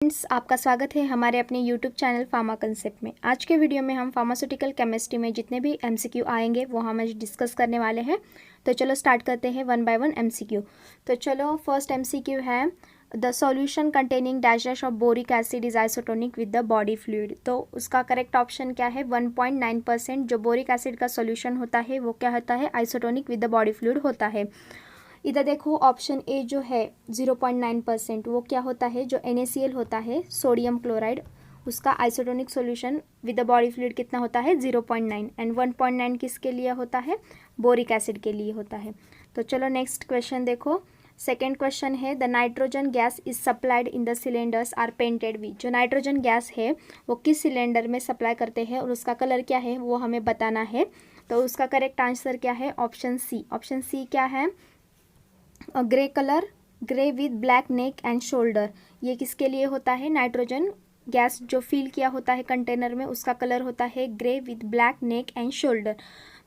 Friends, आपका स्वागत है हमारे अपने यूट्यूब चैनल फार्मा कंसेप्ट में। आज के वीडियो में हम फार्मास्यूटिकल केमिस्ट्री में जितने भी एमसीक्यू आएंगे वो हम आज डिस्कस करने वाले हैं। तो चलो स्टार्ट करते हैं वन बाय वन एमसीक्यू। तो चलो फर्स्ट एमसीक्यू है the solution containing dash dash of boric acid is isotonic with the body fluid. तो उसका करेक्ट ऑप्शन क्या है? 1.9% जो बोरिक एसिड का सॉल्यूशन होता है वो क्या होता है? Isotonic with the body fluid होता है। इधर देखो ऑप्शन ए जो है 0.9% वो क्या होता है? जो NaCl होता है सोडियम क्लोराइड, उसका isotonic solution with the body fluid कितना होता है? 0.9। एंड 1.9 किसके लिए होता है? बोरिक एसिड के लिए होता है। तो चलो नेक्स्ट क्वेश्चन देखो। सेकेंड क्वेश्चन है the nitrogen gas is supplied in the cylinders are painted with. जो नाइट्रोजन गैस है वो किस सिलेंडर में सप्लाई करते हैं और उसका कलर क्या है वो हमें बताना है। तो उसका करेक्ट आंसर क्या है? Option C. ऑप्शन सी क्या है? Grey colour, grey with black neck and shoulder. ये किसके लिए होता है? नाइट्रोजन गैस जो फिल किया होता है कंटेनर में उसका कलर होता है grey with black neck and shoulder.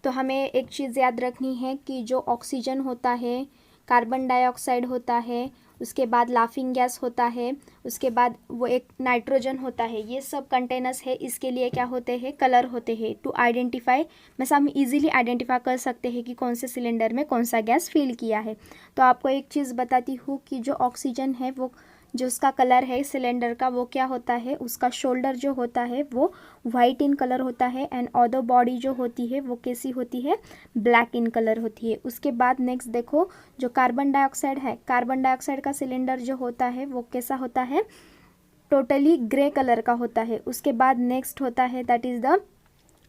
तो हमें एक चीज़ याद रखनी है कि जो ऑक्सीजन होता है, कार्बन डाइऑक्साइड होता है, उसके बाद लाफिंग गैस होता है, उसके बाद वो एक नाइट्रोजन होता है, ये सब कंटेनर्स है इसके लिए क्या होते हैं? कलर होते हैं। टू आइडेंटिफाई मतलब हम इजीली आइडेंटिफाई कर सकते हैं कि कौन से सिलेंडर में कौन सा गैस फिल किया है। तो आपको एक चीज़ बताती हूँ कि जो ऑक्सीजन है वो जो उसका कलर है सिलेंडर का वो क्या होता है? उसका शोल्डर जो होता है वो वाइट इन कलर होता है एंड अदर बॉडी जो होती है वो कैसी होती है? ब्लैक इन कलर होती है। उसके बाद नेक्स्ट देखो जो कार्बन डाइऑक्साइड है, कार्बन डाइऑक्साइड का सिलेंडर जो होता है वो कैसा होता है? टोटली ग्रे कलर का होता है। उसके बाद नेक्स्ट होता है that is the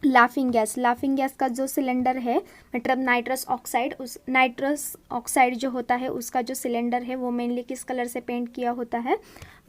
laughing gas. Laughing gas का जो सिलेंडर है मतलब नाइट्रस ऑक्साइड, उस नाइट्रस ऑक्साइड जो होता है उसका जो सिलेंडर है वो मेनली किस कलर से पेंट किया होता है?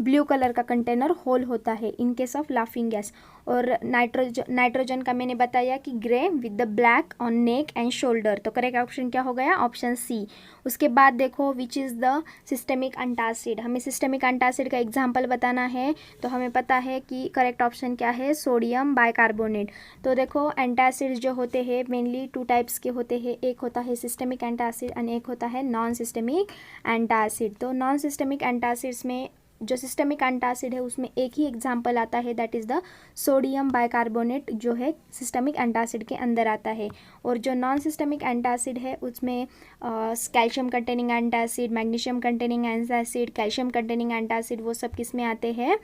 ब्लू कलर का कंटेनर होल होता है in case of laughing gas. और नाइट्रोजन का मैंने बताया कि grey with the black on neck and shoulder. तो करेक्ट ऑप्शन क्या हो गया? Option C. उसके बाद देखो which is the systemic antacid. हमें सिस्टेमिक एंटासिड का एग्जाम्पल बताना है। तो हमें पता है कि करेक्ट ऑप्शन क्या है? Sodium bicarbonate. तो देखो एंटासिड जो होते हैं मेनली टू टाइप्स के होते हैं। एक होता है सिस्टेमिक एंटासिड एंड एक होता है नॉन सिस्टेमिक एंटासिड। तो नॉन सिस्टेमिक एंटासिड्स में जो सिस्टेमिक एंटासिड है उसमें एक ही एग्जाम्पल आता है that is the sodium bicarbonate जो है सिस्टेमिक एंटासिड के अंदर आता है। और जो नॉन सिस्टेमिक एंटासिड है उसमें calcium containing antacid, magnesium containing antacid, calcium containing antacid वो सब किस में आते हैं?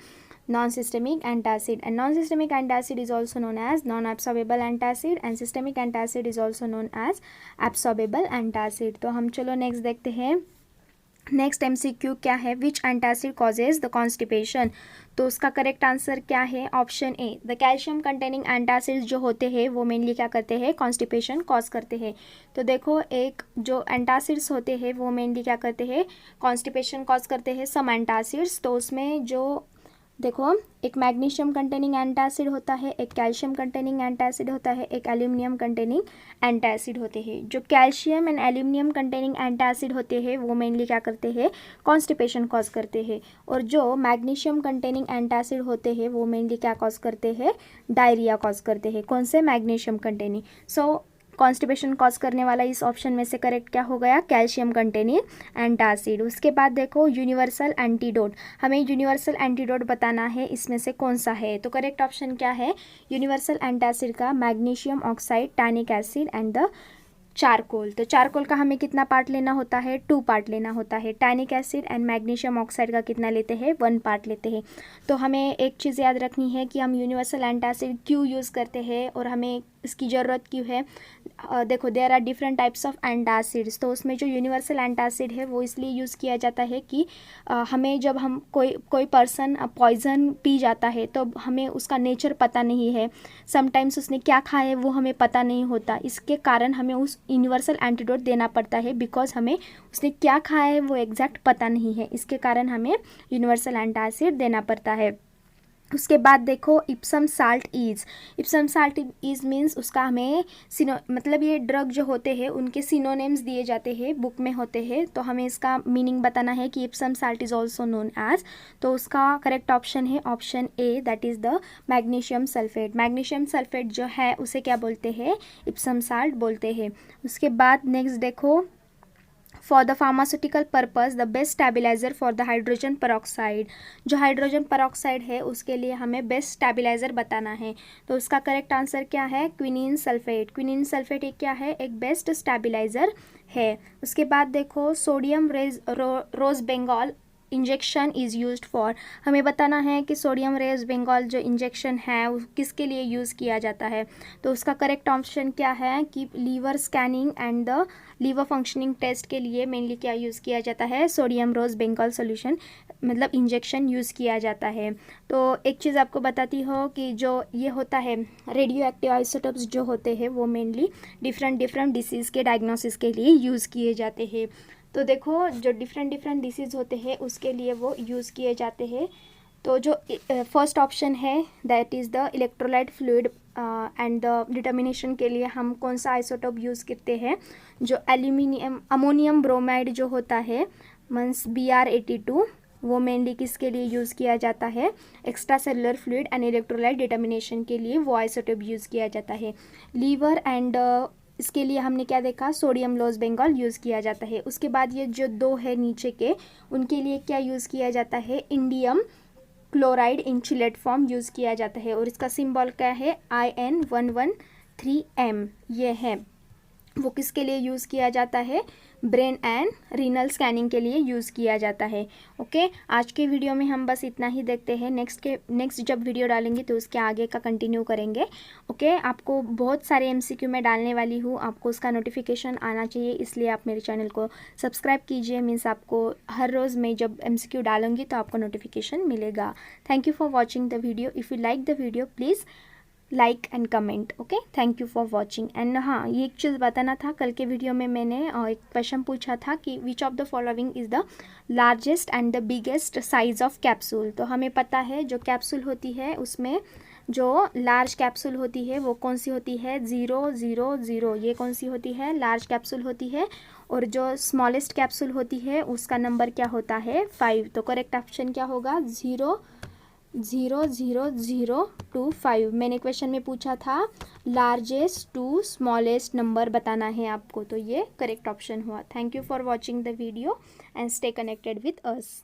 Non systemic antacid. And non systemic antacid is also known as non absorbable antacid and systemic antacid is also known as absorbable antacid. तो हम चलो next देखते हैं। नेक्स्ट एमसीक्यू क्या है? विच एंटासिड कॉजेज द कॉन्स्टिपेशन। तो उसका करेक्ट आंसर क्या है? Option A. The calcium containing antacids जो होते हैं वो मेनली क्या करते हैं? कॉन्स्टिपेशन कॉज करते हैं। तो देखो एक जो एंटासिड्स होते हैं वो मेनली क्या करते हैं? कॉन्स्टिपेशन कॉज करते हैं सम एंटासिड्स। तो उसमें जो देखो एक मैग्नीशियम कंटेनिंग एंटासिड होता है, एक कैल्शियम कंटेनिंग एंटासिड होता है, एक एल्यूमिनियम कंटेनिंग एंटासिड होते हैं। जो calcium and aluminium containing antacid होते हैं वो मेनली क्या करते हैं? कॉन्स्टिपेशन कॉज करते हैं। और जो मैग्नीशियम कंटेनिंग एंटासिड होते हैं वो मेनली क्या कॉज करते हैं? डायरिया कॉज करते हैं। कौन से? Magnesium containing. So constipation cause करने वाला इस ऑप्शन में से करेक्ट क्या हो गया? Calcium containing antacid. उसके बाद देखो यूनिवर्सल एंटीडोट। हमें यूनिवर्सल एंटीडोट बताना है, इसमें से कौन सा है? तो करेक्ट ऑप्शन क्या है? यूनिवर्सल एंटासिड का magnesium oxide, tannic acid and the charcoal. तो चारकोल का हमें कितना पार्ट लेना होता है? 2 पार्ट लेना होता है। Tannic acid and magnesium oxide का कितना लेते हैं? 1 पार्ट लेते हैं। तो हमें एक चीज़ याद रखनी है कि हम यूनिवर्सल एंटासिड क्यों यूज़ करते हैं और हमें इसकी ज़रूरत क्यों है। देखो there are different types of antacids. तो उसमें जो यूनिवर्सल एंटासिड है वो इसलिए यूज़ किया जाता है कि हमें जब हम कोई पर्सन पॉइजन पी जाता है तो हमें उसका नेचर पता नहीं है, समटाइम्स उसने क्या खाया है वो हमें पता नहीं होता। इसके कारण हमें उस यूनिवर्सल एंटीडोट देना पड़ता है बिकॉज हमें उसने क्या खाया है वो एग्जैक्ट पता नहीं है। इसके कारण हमें यूनिवर्सल एंटासिड देना पड़ता है। उसके बाद देखो इप्सम साल्ट इज मीन्स उसका हमें मतलब ये ड्रग जो होते हैं उनके सिनोनिम्स दिए जाते हैं, बुक में होते हैं। तो हमें इसका मीनिंग बताना है कि Epsom salt is also known as. तो उसका करेक्ट ऑप्शन है option A that is the magnesium sulphate. Magnesium sulphate जो है उसे क्या बोलते हैं? इप्सम साल्ट बोलते हैं। उसके बाद नेक्स्ट देखो for the pharmaceutical purpose the best stabiliser for the hydrogen peroxide. जो हाइड्रोजन परऑक्साइड है उसके लिए हमें बेस्ट स्टेबलाइज़र बताना है। तो उसका करेक्ट आंसर क्या है? Quinine sulphate. क्विनीन सल्फेट एक क्या है? एक बेस्ट स्टेबलाइज़र है। उसके बाद देखो sodium rose Bengal injection is used for. हमें बताना है कि सोडियम रेज बेंगॉल जो इंजेक्शन है वो किसके लिए यूज़ किया जाता है। तो उसका करेक्ट ऑप्शन क्या है कि liver scanning and the liver functioning test के लिए मेनली क्या यूज़ किया जाता है? सोडियम रोज बेंगॉल सोल्यूशन मतलब इंजेक्शन यूज़ किया जाता है। तो एक चीज़ आपको बताती हो कि जो ये होता है रेडियो एक्टिव आइसोटोप्स जो होते हैं वो मेनली डिफरेंट डिसीज़ के डायग्नोसिस के लिए यूज़ किए जाते हैं। तो देखो जो डिफरेंट डिसीज़ होते हैं उसके लिए वो यूज़ किए जाते हैं। तो जो फर्स्ट ऑप्शन है that is the electrolyte fluid and the determination के लिए हम कौन सा आइसोटोप यूज़ करते हैं? जो अमोनियम ब्रोमाइड जो होता है मीन्स Br82 वो मेनली किसके लिए यूज़ किया जाता है? Extra cellular fluid and electrolyte determination के लिए वो आइसोटोप यूज़ किया जाता है। लीवर एंड इसके लिए हमने क्या देखा? सोडियम लोज बेंगॉल यूज़ किया जाता है। उसके बाद ये जो दो है नीचे के उनके लिए क्या यूज़ किया जाता है? Indium chloride in chelate form use किया जाता है और इसका सिंबल क्या है? In113M ये है। वो किसके लिए यूज़ किया जाता है? ब्रेन एंड रीनल स्कैनिंग के लिए यूज़ किया जाता है। ओके, आज के वीडियो में हम बस इतना ही देखते हैं। नेक्स्ट जब वीडियो डालेंगे तो उसके आगे का कंटिन्यू करेंगे। ओके, आपको बहुत सारे MCQ में डालने वाली हूँ, आपको उसका नोटिफिकेशन आना चाहिए, इसलिए आप मेरे चैनल को सब्सक्राइब कीजिए। मीन्स आपको हर रोज़ मैं जब MCQ डालूंगी तो आपको नोटिफिकेशन मिलेगा। Thank you for watching the video. If you like the video please like and comment. Okay, thank you for watching. And हाँ, ये एक चीज़ बताना था, कल के वीडियो में मैंने एक क्वेश्चन पूछा था कि which of the following is the largest and the biggest size of capsule. तो हमें पता है जो कैप्सूल होती है उसमें जो लार्ज कैप्सूल होती है वो कौन सी होती है? 000। ये कौन सी होती है? लार्ज कैप्सूल होती है। और जो स्मॉलेस्ट कैप्सूल होती है उसका नंबर क्या होता है? 5। तो करेक्ट ऑप्शन क्या होगा? 00025। मैंने क्वेश्चन में पूछा था लार्जेस्ट टू स्मॉलेस्ट नंबर बताना है आपको, तो ये करेक्ट ऑप्शन हुआ। Thank you for watching the video and stay connected with us.